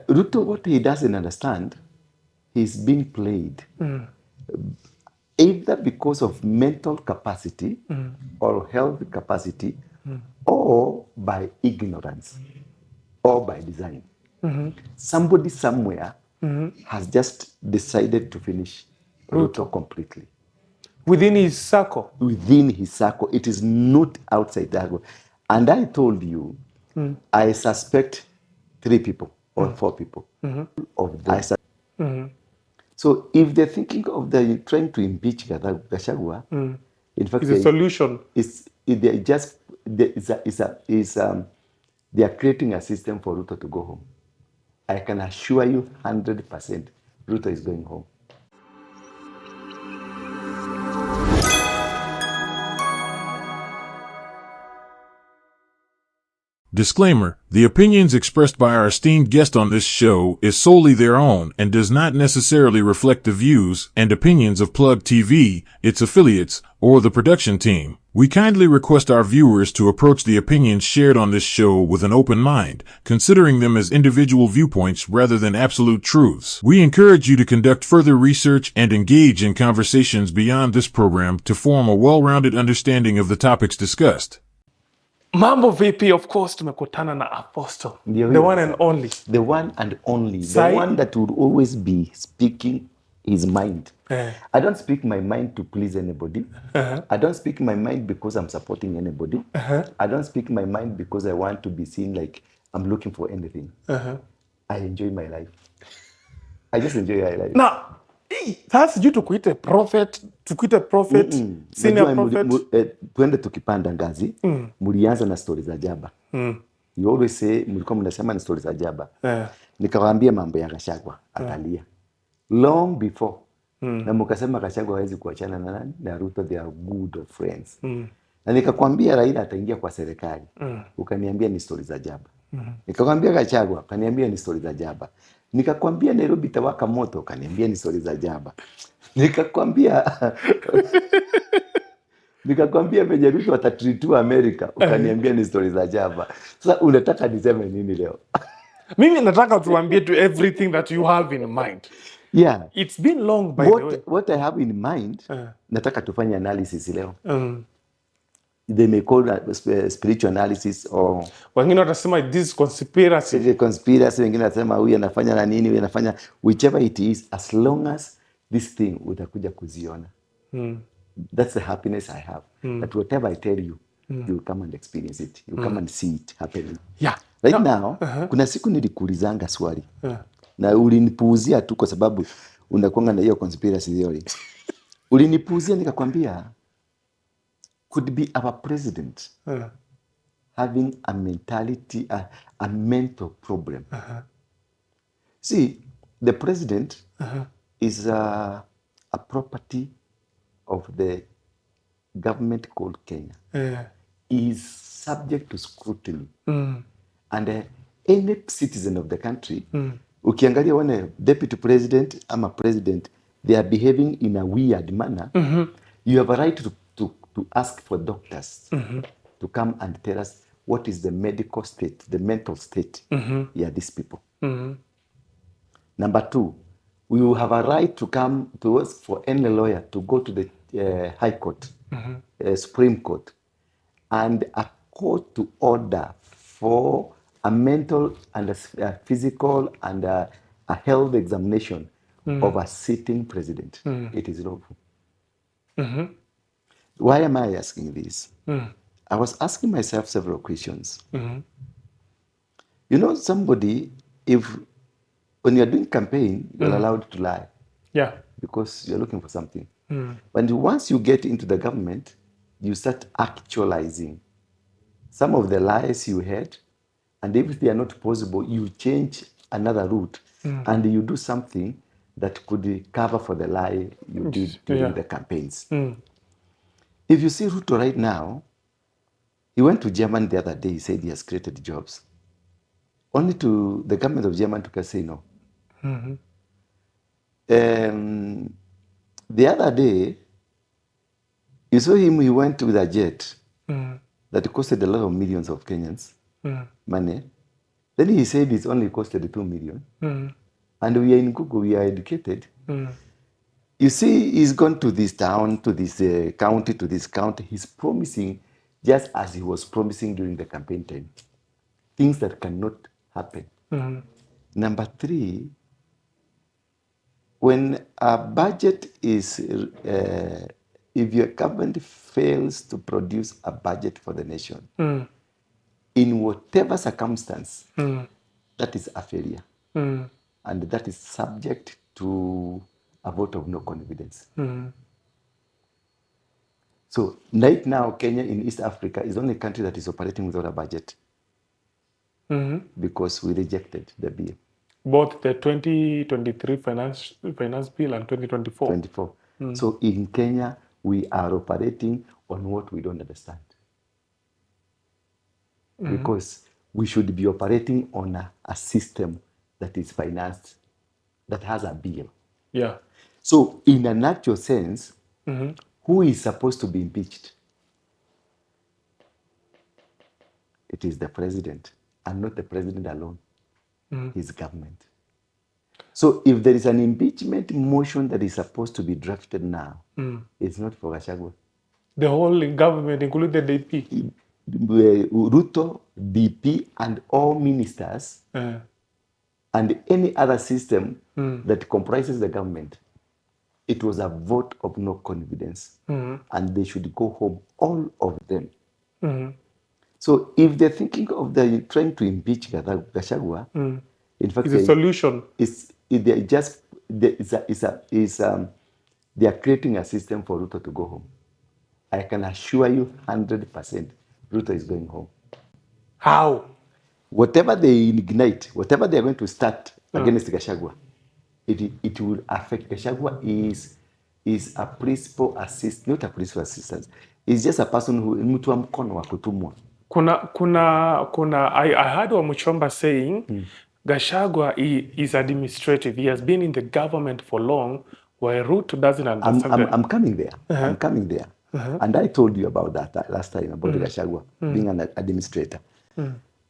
Ruto, what he doesn't understand, he's being played. Either because of mental capacity or health capacity or by ignorance or by design. Somebody somewhere has just decided to finish Ruto completely. Within his circle? Within his circle. It is not outside that. And I told you, I suspect 3 people or 4 people of them. So if they're thinking of trying to impeach Gachagua, in fact, It's a solution. They just they are creating a system for Ruto to go home. I can assure you 100% Ruto is going home. Disclaimer: the opinions expressed by our esteemed guest on this show is solely their own and does not necessarily reflect the views and opinions of Plug TV, its affiliates, or the production team. We kindly request our viewers to approach the opinions shared on this show with an open mind, considering them as individual viewpoints rather than absolute truths. We encourage you to conduct further research and engage in conversations beyond this program to form a well-rounded understanding of the topics discussed. Mambo vipi, of course tumekutana na Apostle, the one and only. The one and only. The one that would always be speaking his mind. I don't speak my mind to please anybody. I don't speak my mind because I'm supporting anybody. I don't speak my mind because I want to be seen like I'm looking for anything. I enjoy my life. I just enjoy my life. Now, that's due to kuite prophet, senior prophet. Tuende tukipanda ngazi, mulianza na stories za jaba. You always say, mlikuwa mnasema ni stories za jaba. Nikawaambia mambo ya Gachagua, akalia. Long before, na mkasema Gachagua hawezi kuachana na nani? Na Ruto, they are good friends. Na nikakwambia Raila ataingia kwa serikali. Ukaniambia ni stories za jaba. Nikakwambia Gachagua, ukaniambia ni stories za jaba. Nikakwambia Nairobi tawaka moto, ukaniambia ni stories za jaba. Nikakwambia venye Ruto watatritua America, ukaniambia ni stories za jaba. Sasa unataka niseme nini leo? Mimi nataka tuambie to everything that you have in mind. Yeah. It's been long by the way. What I have in mind, nataka tufanye analysis leo. They may call that spiritual analysis or wengine watasema this conspiracy. Conspiracy, wengine watasema huyu anafanya na nini, huyu anafanya whichever it is, as long as this thing utakuja kuziona. That's the happiness I have. That whatever I tell you, you come and experience it. You come and see it happening. Yeah. Right now, kuna siku nilikuulizanga swali. Na ulinipuuzia tu kwa sababu unakuanga na hiyo conspiracy theory. Ulinipuuzia nikakwambia, could be our president having a mentality, a mental problem. See, the president is a property of the government called Kenya. He is subject to scrutiny. And any citizen of the country, ukiangalia one deputy president ama president, they are behaving in a weird manner. You have a right to ask for doctors to come and tell us what is the medical state, the mental state, these people. Number 2, we will have a right to come to us for any lawyer to go to the High Court, Supreme Court, and a court to order for a mental and a physical and a health examination of a sitting president. It is lawful. Why am I asking this? I was asking myself several questions. You know, somebody, when you're doing campaign, you're allowed to lie. Yeah. Because you're looking for something. But once you get into the government, you start actualizing some of the lies you had, and if they are not possible, you change another route and you do something that could cover for the lie you did during the campaigns. If you see Ruto right now, he went to Germany the other day, he said he has created jobs. Only to the government of Germany to say no. The other day, you saw him, he went with a jet that costed a lot of millions of Kenyans money. Then he said it's only costed 2 million. And we are in Google, we are educated. You see, he's gone to this town, to this county, to this county. He's promising, just as he was promising during the campaign time, things that cannot happen. Number 3, when a budget is, if your government fails to produce a budget for the nation, in whatever circumstance, that is a failure. And that is subject to a vote of no confidence. So right now, Kenya in East Africa is the only country that is operating without a budget because we rejected the bill. Both the 2023 finance bill and 2024. 24. So in Kenya, we are operating on what we don't understand. Because we should be operating on a system that is financed, that has a bill. Yeah. So in a natural sense, who is supposed to be impeached? It is the president, and not the president alone, his government. So if there is an impeachment motion that is supposed to be drafted now, it's not for Gachagua. The whole government, including the DP. Ruto, DP, and all ministers, and any other system that comprises the government, it was a vote of no confidence, and they should go home, all of them. So if they're thinking of trying to impeach Gachagua, in fact, It's a solution. They are creating a system for Ruto to go home. I can assure you 100% Ruto is going home. How? Whatever they ignite, whatever they are going to start against Gachagua, it will affect. Gachagua is a principal assistant, not a principal assistant. He's just a person who mtu wa mkono wa kutumwa. I heard Wamuchomba saying Gachagua is administrative. He has been in the government for long, while Ruto doesn't understand. I'm coming there. I'm coming there. And I told you about that last time, about Gachagua being an administrator.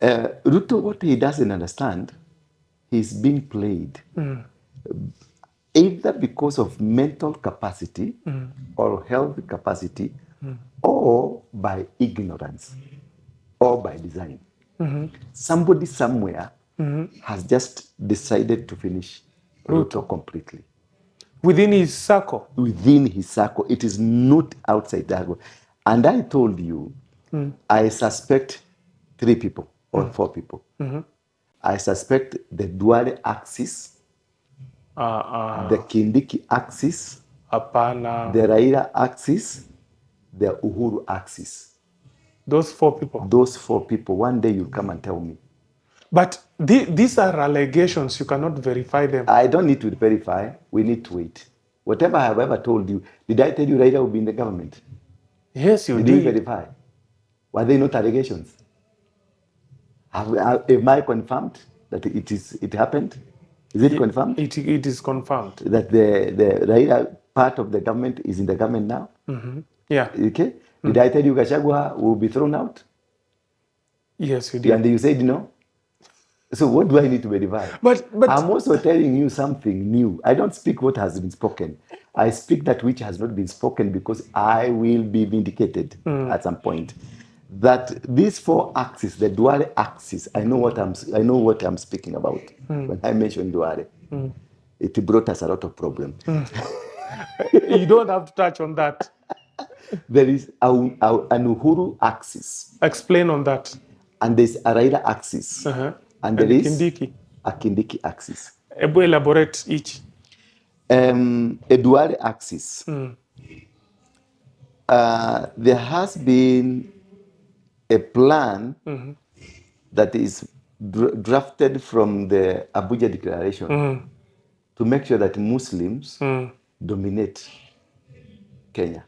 Ruto, what he doesn't understand, he's being played. Either because of mental capacity or health capacity, or by ignorance, or by design. Somebody somewhere has just decided to finish Ruto completely. Within his circle? Within his circle. It is not outside that. And I told you, I suspect 3 people or 4 people. I suspect the Duale axis, the Kindiki axis, the Raila axis, the Uhuru axis. Those 4 people? Those 4 people. One day you'll come and tell me. But these are allegations. You cannot verify them. I don't need to verify. We need to wait. Whatever I have ever told you, did I tell you Raila will be in the government? Yes, you did. Did you verify? Were they not allegations? Am I confirmed that it happened? Is it confirmed? It is confirmed. That the Raila part of the government is in the government now? Yeah. Okay. Did I tell you Gachagua will be thrown out? Yes, you did. And you said no? So what do I need to verify? But I'm also telling you something new. I don't speak what has been spoken. I speak that which has not been spoken, because I will be vindicated at some point. That these 4 axes, the Duale axis, I know what I'm speaking about. When I mentioned Duale, it brought us a lot of problems. You don't have to touch on that. There is an Uhuru axis. Explain on that. And there's a Raila axis. And there is a Kindiki axis. Elaborate each. A Duale axis. There has been a plan that is drafted from the Abuja Declaration to make sure that Muslims dominate Kenya.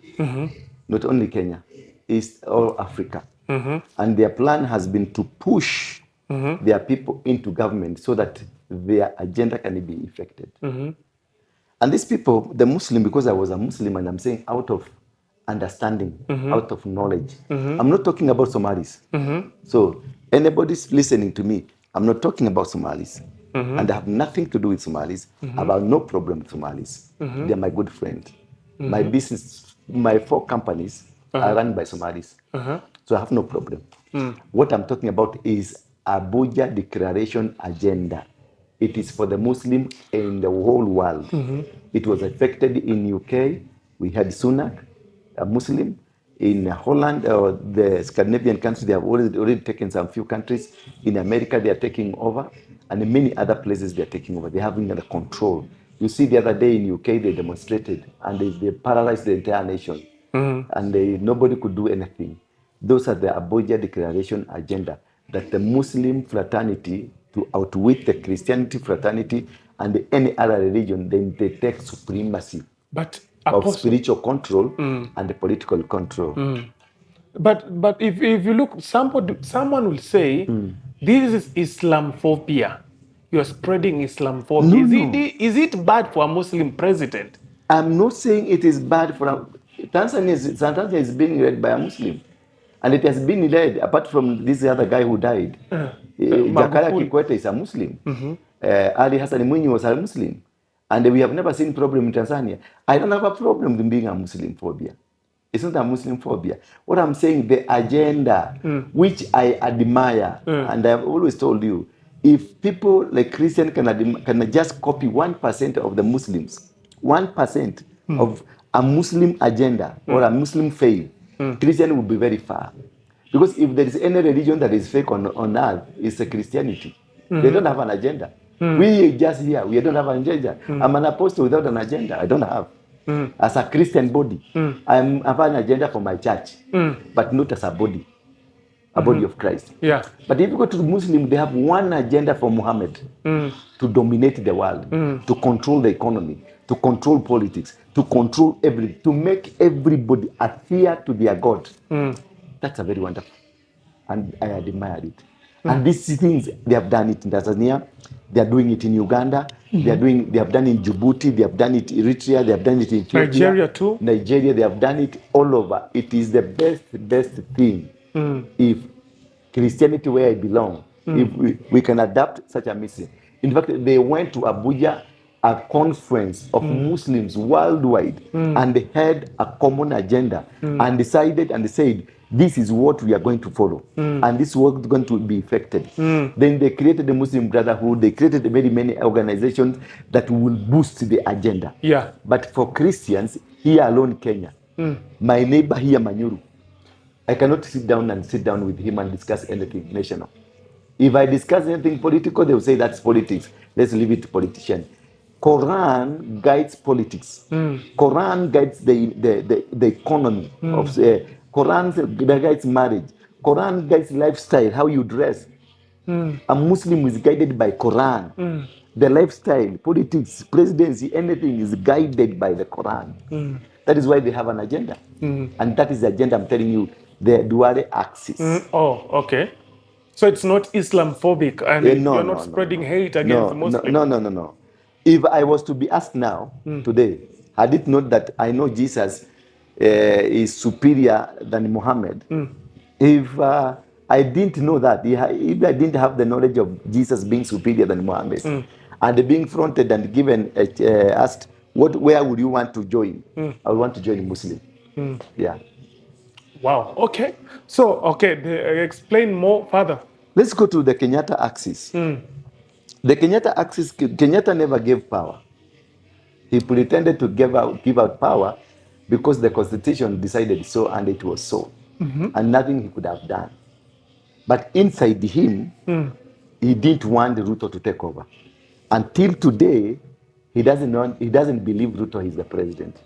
Not only Kenya, East all Africa. And their plan has been to push their people into government so that their agenda can be effected. And these people, the Muslim, because I was a Muslim, and I'm saying out of understanding, out of knowledge. I'm not talking about Somalis. So anybody's listening to me, I'm not talking about Somalis. And I have nothing to do with Somalis. I have no problem with Somalis. They're my good friend. My business, my 4 companies are run by Somalis. So I have no problem. What I'm talking about is Abuja Declaration Agenda. It is for the Muslim in the whole world. It was affected in UK. We had Sunak, a Muslim. In Holland, or the Scandinavian countries, they have already taken some few countries. In America, they are taking over. And in many other places, they are taking over. They have under control. You see, the other day in UK, they demonstrated and they paralyzed the entire nation. And nobody could do anything. Those are the Abuja Declaration Agenda, that the Muslim fraternity, to outwit the Christianity fraternity and any other religion, then they take supremacy. But of spiritual control and the political control. But if you look, someone will say, this is Islamophobia. You are spreading Islamophobia. No. Is it bad for a Muslim president? I'm not saying it is bad for Tanzania is being led by a Muslim. And it has been led, apart from this other guy who died. Jakaya Kikwete is a Muslim. Ali Hassan Mwinyi was a Muslim. And we have never seen problem in Tanzania. I don't have a problem with being a Muslim phobia. It's not a Muslim phobia. What I'm saying, the agenda, which I admire, and I've always told you, if people like Christian can just copy 1% of the Muslims, 1% of a Muslim agenda or a Muslim faith, Christian will be very far. Because if there is any religion that is fake on earth, it's a Christianity. They don't have an agenda. We just here, we don't have an agenda. I'm an apostle without an agenda. I don't have. As a Christian body, I have an agenda for my church, but not as a body of Christ. Yeah. But if you go to the Muslim, they have one agenda for Muhammad, to dominate the world, to control the economy, to control politics, to control everything, to make everybody adhere to their God. That's a very wonderful. And I admire it. And these things, they have done it in Tanzania, they are doing it in Uganda, they have done it in Djibouti, they have done it in Eritrea, they have done it in Ethiopia. Nigeria too? Nigeria, they have done it all over. It is the best thing. If Christianity where I belong, if we can adapt such a mission. In fact, they went to Abuja, a conference of Muslims worldwide, and they had a common agenda and decided and said, this is what we are going to follow, and this is what is going to be effected. Then they created the Muslim Brotherhood, they created many organizations that will boost the agenda. Yeah. But for Christians, here alone, Kenya, my neighbor here, Manyuru, I cannot sit down with him and discuss anything national. If I discuss anything political, they will say that's politics. Let's leave it to politicians. Quran guides politics. Quran guides the economy of Quran guides marriage. Quran guides lifestyle, how you dress. A Muslim is guided by Quran. The lifestyle, politics, presidency, anything is guided by the Quran. That is why they have an agenda. And that is the agenda I'm telling you, the dual axis. Oh, okay. So it's not Islamophobic and you're not spreading hate against Muslims. No. If I was to be asked now, today, had it not that I know Jesus is superior than Muhammad, if I didn't know that, if I didn't have the knowledge of Jesus being superior than Muhammad, and being fronted and given, asked, where would you want to join? I would want to join a Muslim. Yeah. Wow. Okay. So, explain more further. Let's go to the Kenyatta axis. The Kenyatta axis, Kenyatta never gave power. He pretended to give out power because the Constitution decided so, and it was so. And nothing he could have done. But inside him, he didn't want Ruto to take over. Until today, he doesn't believe Ruto is the president.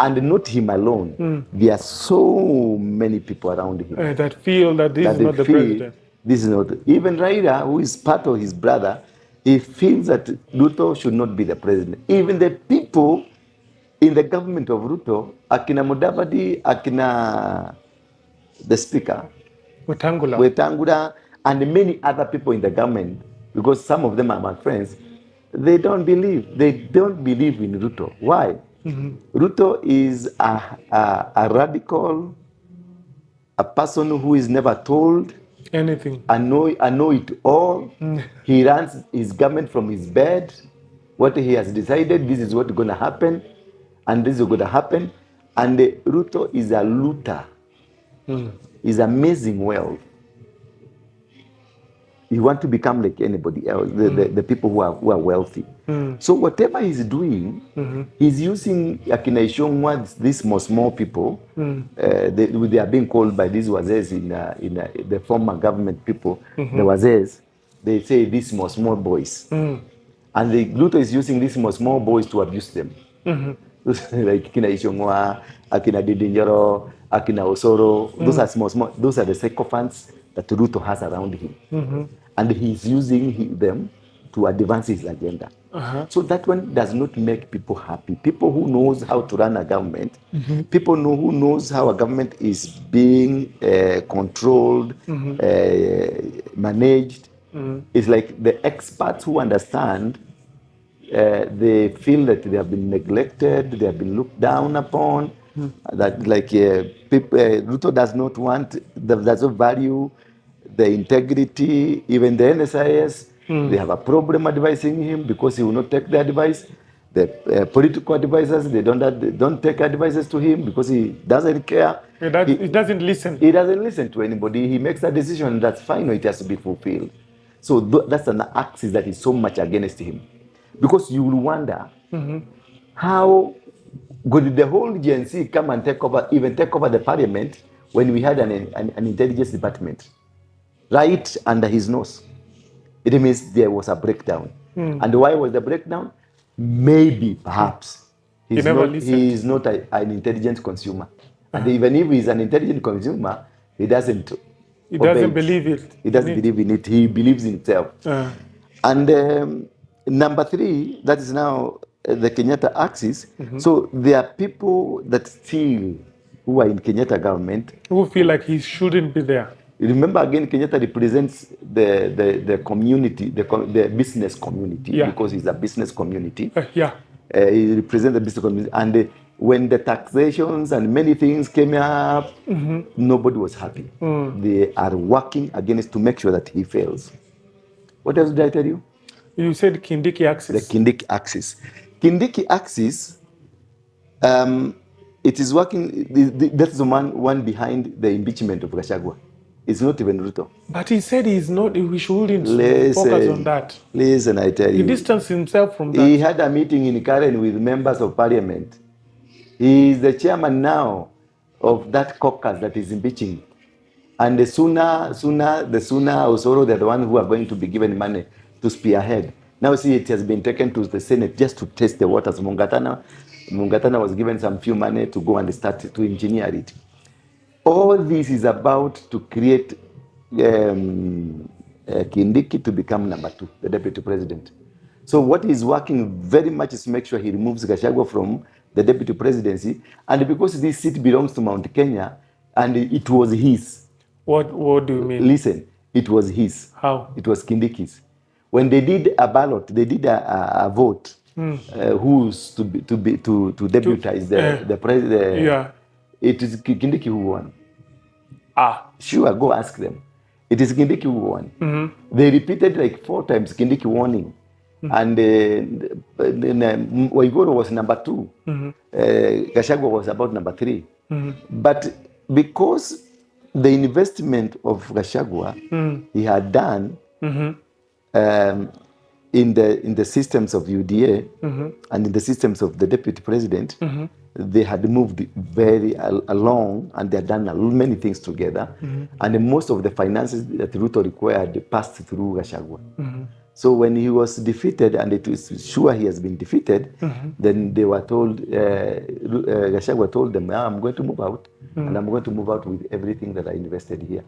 And not him alone. There are so many people around him that feel that this is not the president. This is not. Even Raila, who is part of his brother, he feels that Ruto should not be the president. Even the people in the government of Ruto, Akina Mudavadi, Akina the speaker, Wetangula, and many other people in the government, because some of them are my friends, they don't believe in Ruto. Why? Ruto is a radical, a person who is never told, Anything. I know it all. He runs his government from his bed. What he has decided, this is what's going to happen, and this is going to happen. And Ruto is a looter. He's amazing wealth. You want to become like anybody else, the people who are wealthy. So whatever he's doing, he's using Akina Ishongwa, these small people. They are being called by these wazes in the former government people. The wazes, they say these small boys. And the Ruto is using these small boys to abuse them. Like Akina Ishongwa, Akina Didinjaro, Akina Osoro, those are small, those are the sycophants that Ruto has around him. And he's using them to advance his agenda. So that one does not make people happy. People who knows how to run a government, people who knows how a government is being controlled, managed. It's like the experts who understand. They feel that they have been neglected, they have been looked down upon. That like people, Ruto does not does not value the integrity. Even the NSIS, they have a problem advising him because he will not take the advice. The political advisors, they don't take advices to him because he doesn't care. He doesn't listen. He doesn't listen to anybody. He makes a decision that's final. It has to be fulfilled. So that's an axis that is so much against him. Because you will wonder how could the whole GNC come and take over the parliament when we had an intelligence department right under his nose. It means there was a breakdown. And why was the breakdown? Maybe, perhaps, he is not an intelligent consumer. And even if he's an intelligent consumer, he doesn't believe it. He doesn't believe in it. He believes in himself. And number 3, that is now the Kenyatta axis. So there are people that still, who are in Kenyatta government, who feel like he shouldn't be there. Remember again, Kenyatta represents the community, the business community, because he's a business community. He represents the business community. And when the taxations and many things came up, nobody was happy. They are working against to make sure that he fails. What else did I tell you? You said Kindiki axis. The Kindiki axis. Kindiki axis, it is working. That's the one behind the impeachment of Gachagua. It's not even Ruto. But he said we shouldn't focus on that. Listen, I tell you. He distanced himself from that. He had a meeting in Karen with members of parliament. He is the chairman now of that caucus that is impeaching. And the sooner Osoro, they're the one who are going to be given money to spearhead. Now see, it has been taken to the Senate just to test the waters. Mungatana was given some few money to go and start to engineer it. All this is about to create Kindiki to become number 2, the deputy president. So what he's working very much is to make sure he removes Gachagua from the deputy presidency. And because this seat belongs to Mount Kenya, and it was his. What do you mean? Listen, it was his. How? It was Kindiki's. When they did a ballot, they did a vote. Who's to deputize the president? Yeah. It is Kindiki who won. Sure, go ask them. It is Kindiki who won. They repeated like 4 times Kindiki warning. And Waigoro was number 2. Gachagua was about number 3. But because the investment of Gachagua he had done in the systems of UDA and in the systems of the deputy president, they had moved very along, and they had done many things together. And most of the finances that Ruto required passed through Gachagua. So when he was defeated, and it was sure he has been defeated, then they were told, Gachagua told them, I'm going to move out, and I'm going to move out with everything that I invested here.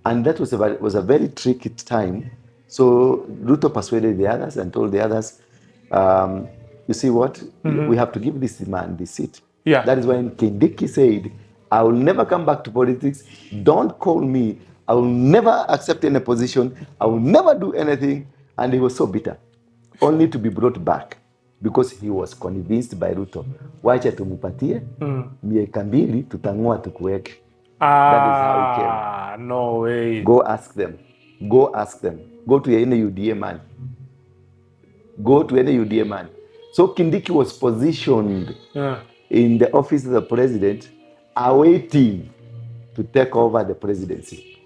And that was a very tricky time. So Ruto persuaded the others and told the others, you see what, we have to give this man this seat. Yeah. That is when Kindiki said, I will never come back to politics. Don't call me. I will never accept any position. I will never do anything. And he was so bitter, only to be brought back because he was convinced by Ruto. Wacha tumupatie miaka 2 tutang'oa tukuweke. That is how he came. no way. Go ask them. Go ask them. Go to any UDA man. Go to any UDA man. So Kindiki was positioned in the office of the president, awaiting to take over the presidency.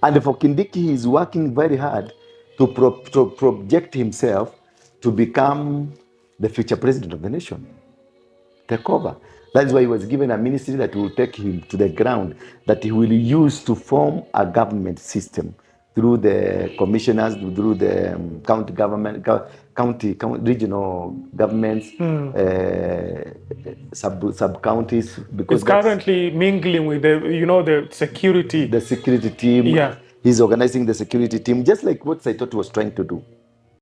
And for Kindiki, he is working very hard to project himself to become the future president of the nation. Take over. That's why he was given a ministry that will take him to the ground, that he will use to form a government system through the commissioners, through the county government, regional governments, sub counties. Because it's currently mingling with the security. The security team. Yeah. He's organizing the security team, just like what Saitoti was trying to do.